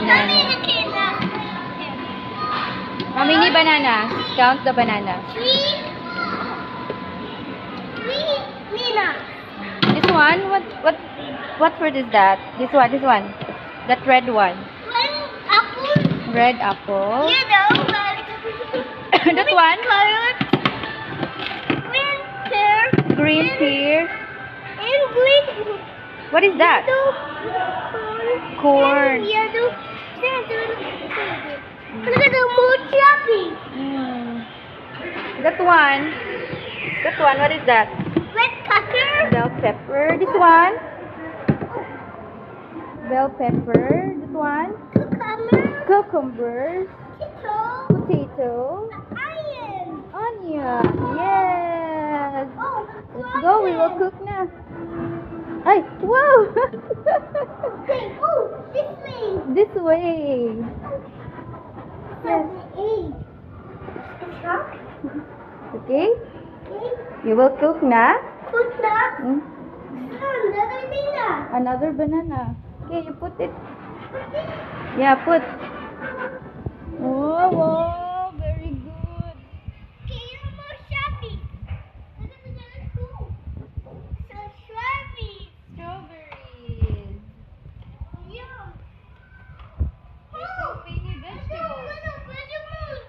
banana. How many bananas? Count the bananas. Three Nina. This one? What fruit is that? This one. That red one. One apple. Red apple. Yellow. That one? Carrot. Green pear. Green pear. And green. What is that? Corn. And yellow. Look at the more choppy. That one, what is that? Red pepper. Bell pepper. This one? Bell pepper. This one? Cucumber. Cucumber. Potato. Potato. Onion. Onion. Yes. Oh, Let's go. We will cook now. Ay, wow. Okay. Oh, this way. This way. Yes. Okay. You will cook na? Put that. Mm. Another banana. Another banana. Okay, you put it. Yeah, put. Oh, very good. Okay, you're more shopping. Look at the other school. So strawberries. Strawberries. Yum. There's so many vegetables. Little vegetables.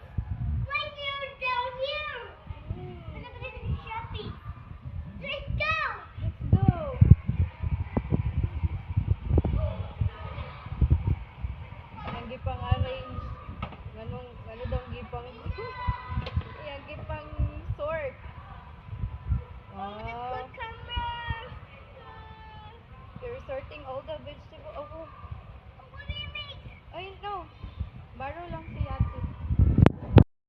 Right here, down here. Look at this shopping. Let's go. Let's go. Ang gipang arrange. Ano daw gipang ang gipang sort. Oh, the Wow. cucumber. You're sorting all the vegetables. Oh, What do you make? ay no. Baro lang.